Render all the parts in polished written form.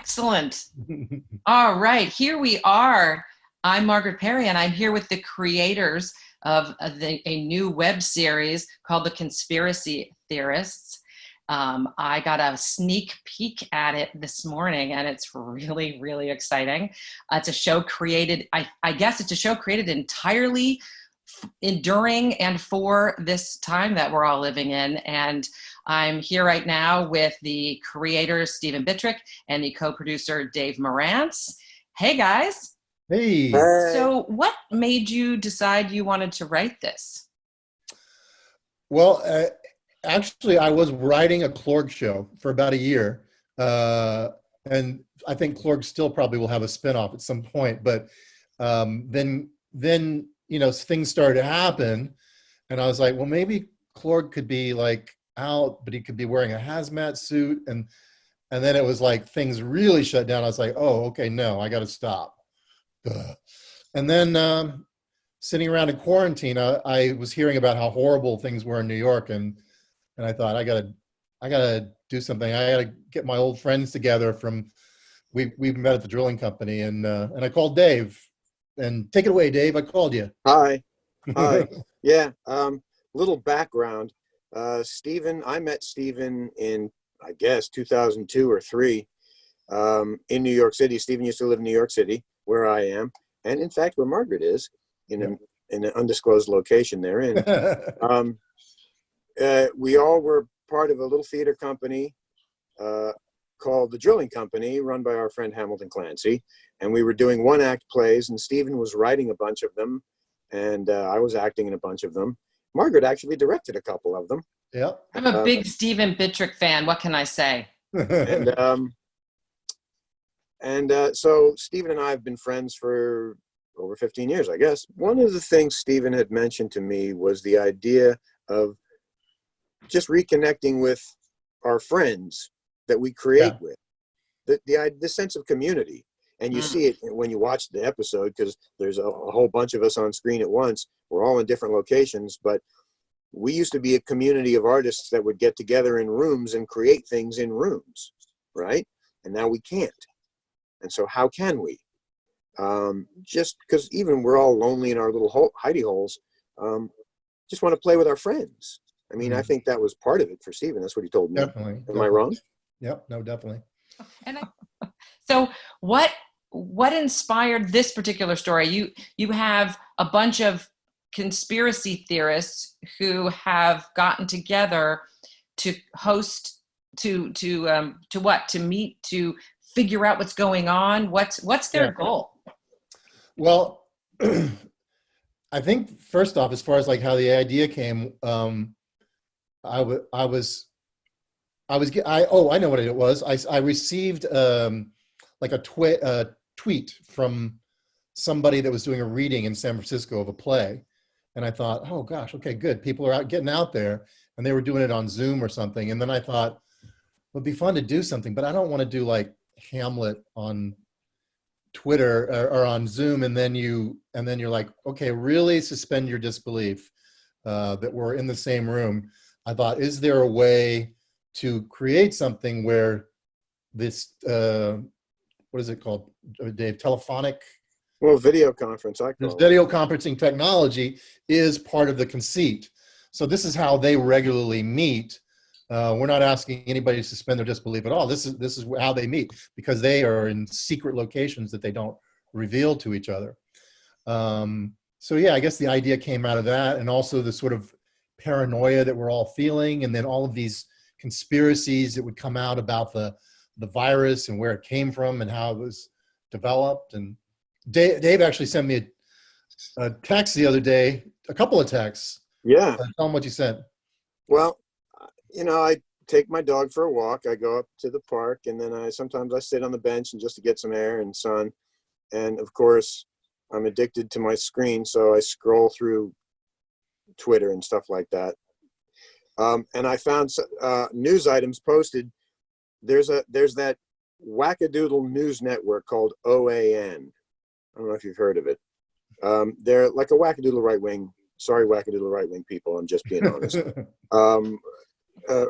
Excellent. All right, here we are. I'm Margaret Perry, and I'm here with the creators of a new web series called The Conspiracy Theorists. I got a sneak peek at it this morning, and it's really, really exciting. It's a show created, I guess it's a show created entirely during and for this time that we're all living in. And I'm here right now with the creator, Stephen Bittrich, and the co-producer, Dave Marantz. Hey, guys. Hey. So what made you decide you wanted to write this? Well, actually, I was writing a Klorg show for about a year. And I think Klorg still probably will have a spinoff at some point. But then you know, things started to happen. And I was like, well, maybe Klorg could be like out, but he could be wearing a hazmat suit. And then it was like things really shut down. I was like, oh, okay, no, I got to stop. Ugh. And then sitting around in quarantine, I was hearing about how horrible things were in New York, and I thought I gotta do something. I gotta get my old friends together from we met at the drilling company, and I called Dave. And take it away, Dave. I called you. Hi. Yeah. Little background. I met Stephen in, I guess, 2002 or 3 in New York City. Stephen used to live in New York City, where I am, and in fact, where Margaret is, in an undisclosed location they're in. We all were part of a little theater company called The Drilling Company, run by our friend Hamilton Clancy. And we were doing one-act plays, and Stephen was writing a bunch of them, and I was acting in a bunch of them. Margaret actually directed a couple of them. Yeah. I'm a big Stephen Bittrich fan. What can I say? So Stephen and I have been friends for over 15 years, I guess. One of the things Stephen had mentioned to me was the idea of just reconnecting with our friends that we create with, the sense of community. And you see it when you watch the episode, because there's a whole bunch of us on screen at once. We're all in different locations, but we used to be a community of artists that would get together in rooms and create things in rooms, right? And now we can't. And so how can we? Just because even we're all lonely in our little hidey holes, just want to play with our friends. I mean, I think that was part of it for Stephen. That's what he told me. Definitely. Am I wrong? Yep. No, definitely. And so what inspired this particular story? You have a bunch of conspiracy theorists who have gotten together to host to meet to figure out what's going on. What's their goal? Well, I think first off, as far as like how the idea came, I know what it was. I received like a tweet from somebody that was doing a reading in San Francisco of a play. And I thought, oh gosh, okay, good. People are getting out there, and they were doing it on Zoom or something. And then I thought, it would be fun to do something, but I don't want to do like Hamlet on Twitter or on Zoom. And then you're like, okay, really suspend your disbelief that we're in the same room. I thought, is there a way to create something where this, what is it called, Dave? Telephonic? Well, video conference, I call it. Video conferencing technology is part of the conceit. So this is how they regularly meet. We're not asking anybody to suspend their disbelief at all. This is how they meet, because they are in secret locations that they don't reveal to each other. So yeah, I guess the idea came out of that, and also the sort of paranoia that we're all feeling, and then all of these conspiracies that would come out about the virus and where it came from and how it was developed. And Dave actually sent me a text the other day, a couple of texts. Yeah. Tell him what you sent. Well, you know, I take my dog for a walk. I go up to the park, and then sometimes I sit on the bench and just to get some air and sun. And of course, I'm addicted to my screen, so I scroll through Twitter and stuff like that. And I found news items posted. There's that wackadoodle news network called OAN. I don't know if you've heard of it. They're like a wackadoodle right-wing. Sorry, wackadoodle right-wing people. I'm just being honest.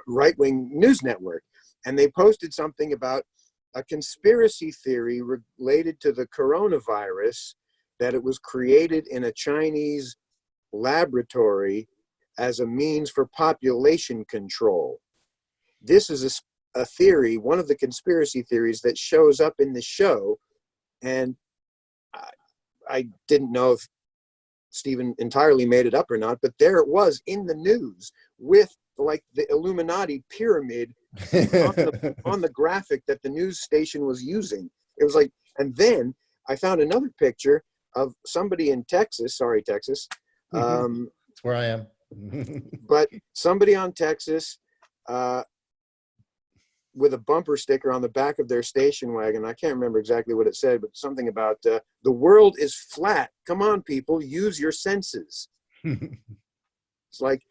Right-wing news network. And they posted something about a conspiracy theory related to the coronavirus, that it was created in a Chinese laboratory as a means for population control. This is a theory, one of the conspiracy theories that shows up in the show. And I didn't know if Stephen entirely made it up or not, but there it was in the news with like the Illuminati pyramid on the graphic that the news station was using. It was like, and then I found another picture of somebody in Texas, sorry, Texas. That's where I am. But somebody on Texas with a bumper sticker on the back of their station wagon. I can't remember exactly what it said, but something about the world is flat. Come on, people, use your senses. It's like,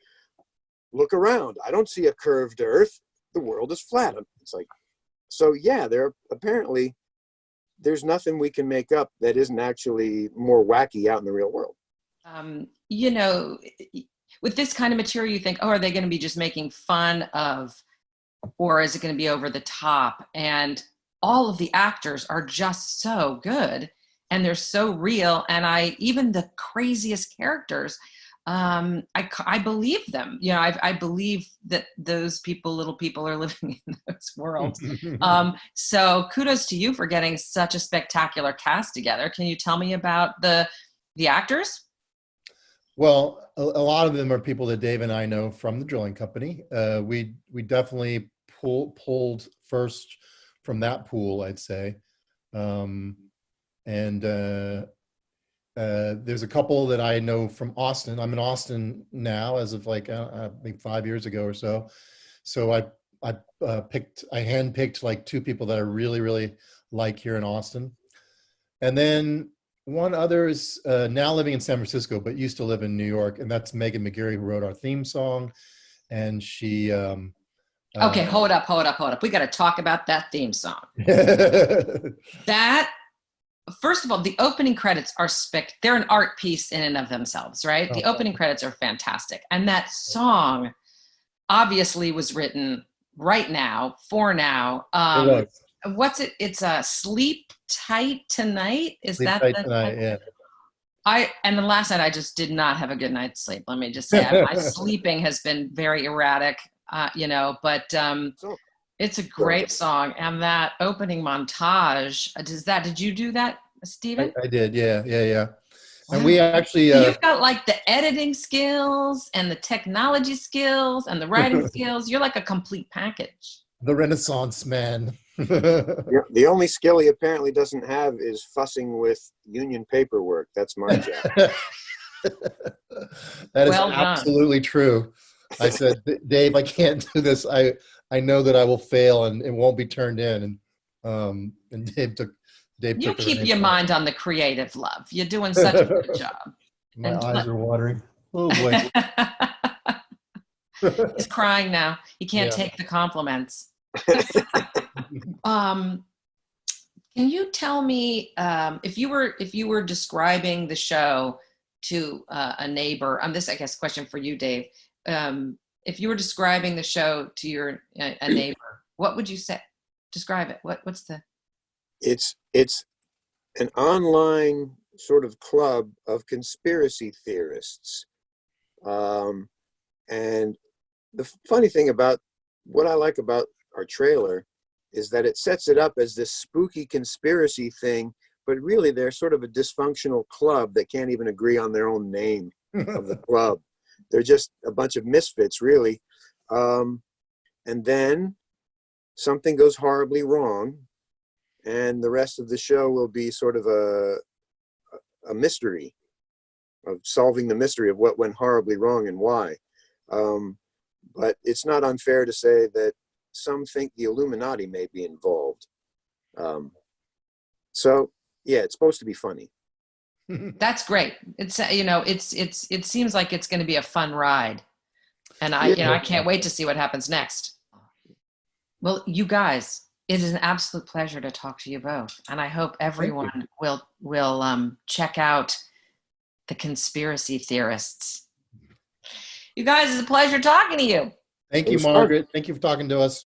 look around. I don't see a curved earth. The world is flat. It's like, so yeah, there's nothing we can make up that isn't actually more wacky out in the real world. You know, with this kind of material, you think, oh, are they going to be just making fun of, or is it going to be over the top? And all of the actors are just so good, and they're so real. And even the craziest characters, I believe them. You know, I believe that those little people are living in those worlds. So kudos to you for getting such a spectacular cast together. Can you tell me about the actors? Well, a lot of them are people that Dave and I know from the drilling company. We definitely pulled first from that pool, I'd say. There's a couple that I know from Austin. I'm in Austin now as of like I think 5 years ago or so. So I handpicked like two people that I really, really like here in Austin. And then one other is now living in San Francisco, but used to live in New York. And that's Megan McGarry, who wrote our theme song. And she... okay, hold up. We got to talk about that theme song. First of all, the opening credits are they're an art piece in and of themselves, right? Oh, the opening credits are fantastic. And that song obviously was written right now, for now. It was. What's it? It's a Sleep Tight Tonight. Is Sleep that Tight Tonight, yeah. And the last night I just did not have a good night's sleep. Let me just say, my sleeping has been very erratic, but it's a great song. And that opening montage, did you do that, Stephen? I did, yeah. Wow. And we actually... you've got like the editing skills and the technology skills and the writing skills. You're like a complete package. The Renaissance man. Yeah, the only skill he apparently doesn't have is fussing with union paperwork. That's my job. That is absolutely true. I said, Dave, I can't do this. I know that I will fail and it won't be turned in. And Dave took You keep your mind on the creative, love. You're doing such a good job. My eyes are watering. Oh boy. He's crying now. He can't take the compliments. Can you tell me if you were describing the show to a neighbor? This, I guess, question for you, Dave. If you were describing the show to a neighbor, what would you say? Describe it. What's the? It's an online sort of club of conspiracy theorists, and the funny thing about what I like about our trailer is that it sets it up as this spooky conspiracy thing, but really they're sort of a dysfunctional club that can't even agree on their own name of the club. They're just a bunch of misfits, really. And then something goes horribly wrong, and the rest of the show will be sort of a mystery of solving the mystery of what went horribly wrong and why. But it's not unfair to say that some think the Illuminati may be involved. So yeah, it's supposed to be funny. That's great. It's it seems like it's going to be a fun ride, and I can't wait to see what happens next. Well, you guys, it is an absolute pleasure to talk to you both, and I hope everyone will check out the Conspiracy Theorists. You guys, it's a pleasure talking to you. Thank you, Margaret. Thank you for talking to us.